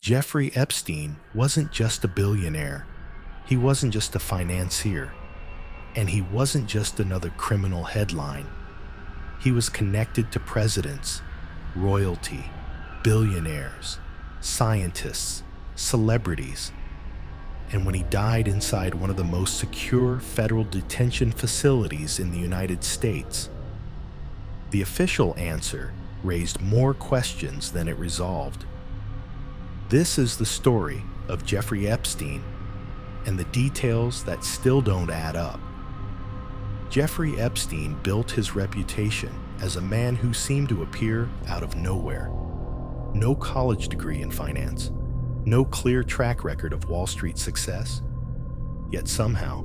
Jeffrey Epstein wasn't just a billionaire. He wasn't just a financier. And he wasn't just another criminal headline. He was connected to presidents, royalty, billionaires, scientists, celebrities. And when he died inside one of the most secure federal detention facilities in the United States, the official answer raised more questions than it resolved. This is the story of Jeffrey Epstein and the details that still don't add up. Jeffrey Epstein built his reputation as a man who seemed to appear out of nowhere. No college degree in finance, no clear track record of Wall Street success. Yet somehow,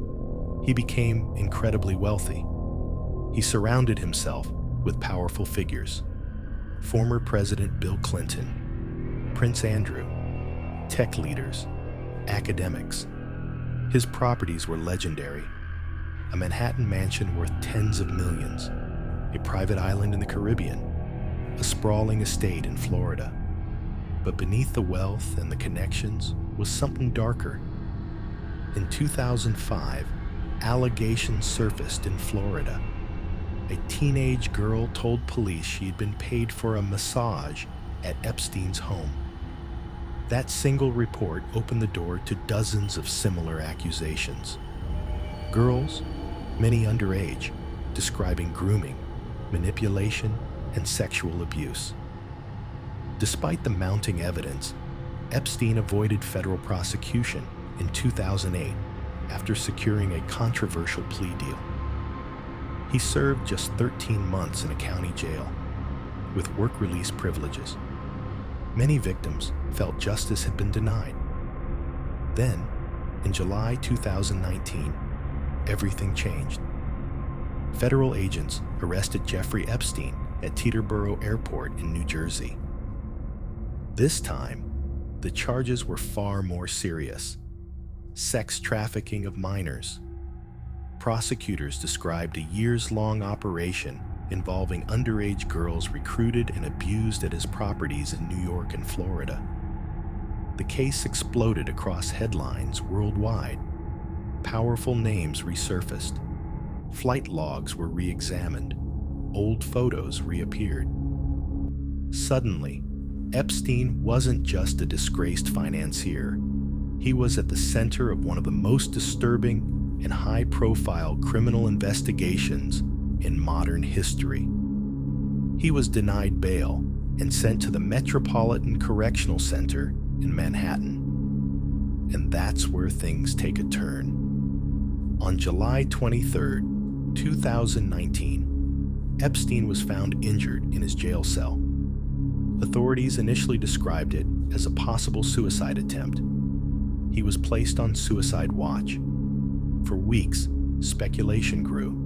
he became incredibly wealthy. He surrounded himself with powerful figures. Former President Bill Clinton, Prince Andrew, tech leaders, academics. His properties were legendary. A Manhattan mansion worth tens of millions, a private island in the Caribbean, a sprawling estate in Florida. But beneath the wealth and the connections was something darker. In 2005, allegations surfaced in Florida. A teenage girl told police she had been paid for a massage at Epstein's home. That single report opened the door to dozens of similar accusations. Girls, many underage, describing grooming, manipulation, and sexual abuse. Despite the mounting evidence, Epstein avoided federal prosecution in 2008 after securing a controversial plea deal. He served just 13 months in a county jail with work release privileges. Many victims felt justice had been denied. Then, in July 2019, everything changed. Federal agents arrested Jeffrey Epstein at Teterboro Airport in New Jersey. This time, the charges were far more serious. Sex trafficking of minors. Prosecutors described a years-long operation involving underage girls recruited and abused at his properties in New York and Florida. The case exploded across headlines worldwide. Powerful names resurfaced. Flight logs were re-examined. Old photos reappeared. Suddenly, Epstein wasn't just a disgraced financier. He was at the center of one of the most disturbing and high-profile criminal investigations in modern history. He was denied bail and sent to the Metropolitan Correctional Center in Manhattan. And that's where things take a turn. On July 23, 2019, Epstein was found injured in his jail cell. Authorities initially described it as a possible suicide attempt. He was placed on suicide watch. For weeks, speculation grew.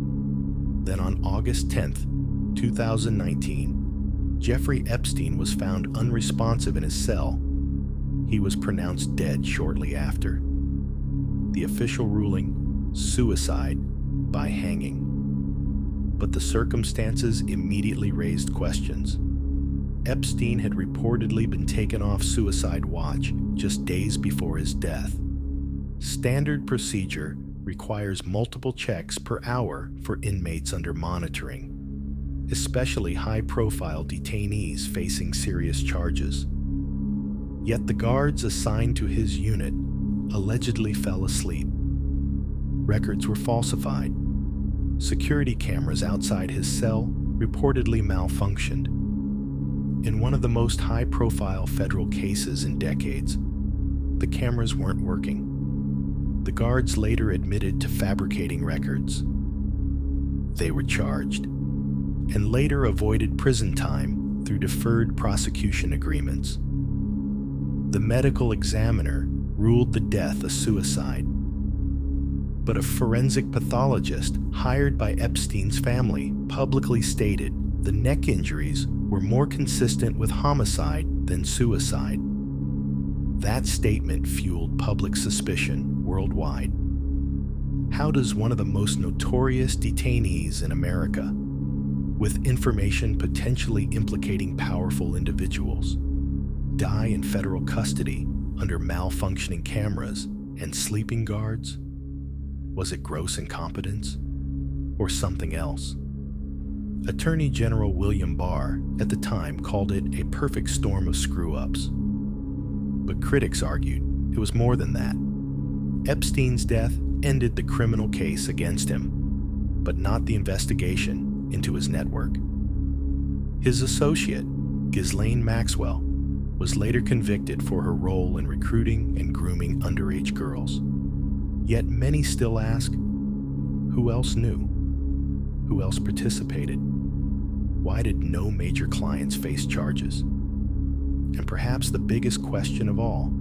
Then on August 10, 2019, Jeffrey Epstein was found unresponsive in his cell. He was pronounced dead shortly after. The official ruling, suicide by hanging. But the circumstances immediately raised questions. Epstein had reportedly been taken off suicide watch just days before his death. Standard procedure requires multiple checks per hour for inmates under monitoring, especially high-profile detainees facing serious charges. Yet the guards assigned to his unit allegedly fell asleep. Records were falsified. Security cameras outside his cell reportedly malfunctioned. In one of the most high-profile federal cases in decades, the cameras weren't working. The guards later admitted to fabricating records. They were charged, and later avoided prison time through deferred prosecution agreements. The medical examiner ruled the death a suicide, but a forensic pathologist hired by Epstein's family publicly stated the neck injuries were more consistent with homicide than suicide. That statement fueled public suspicion worldwide. How does one of the most notorious detainees in America, with information potentially implicating powerful individuals, die in federal custody under malfunctioning cameras and sleeping guards? Was it gross incompetence or something else? Attorney General William Barr at the time called it a perfect storm of screw-ups. But critics argued it was more than that. Epstein's death ended the criminal case against him, but not the investigation into his network. His associate, Ghislaine Maxwell, was later convicted for her role in recruiting and grooming underage girls. Yet many still ask, who else knew? Who else participated? Why did no major clients face charges? And perhaps the biggest question of all,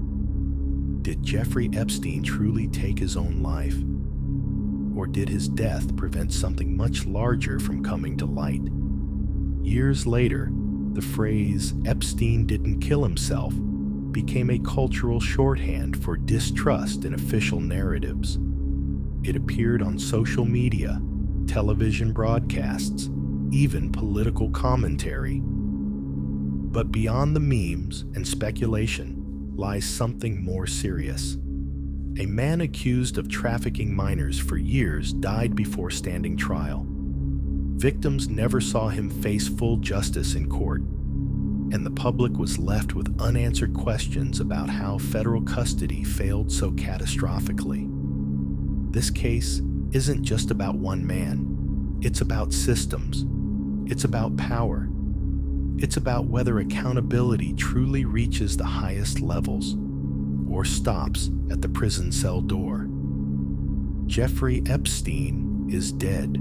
did Jeffrey Epstein truly take his own life? Or did his death prevent something much larger from coming to light? Years later, the phrase "Epstein didn't kill himself" became a cultural shorthand for distrust in official narratives. It appeared on social media, television broadcasts, even political commentary. But beyond the memes and speculation lies something more serious. A man accused of trafficking minors for years died before standing trial. Victims never saw him face full justice in court, and the public was left with unanswered questions about how federal custody failed so catastrophically. This case isn't just about one man. It's about systems. It's about power. It's about whether accountability truly reaches the highest levels or stops at the prison cell door. Jeffrey Epstein is dead.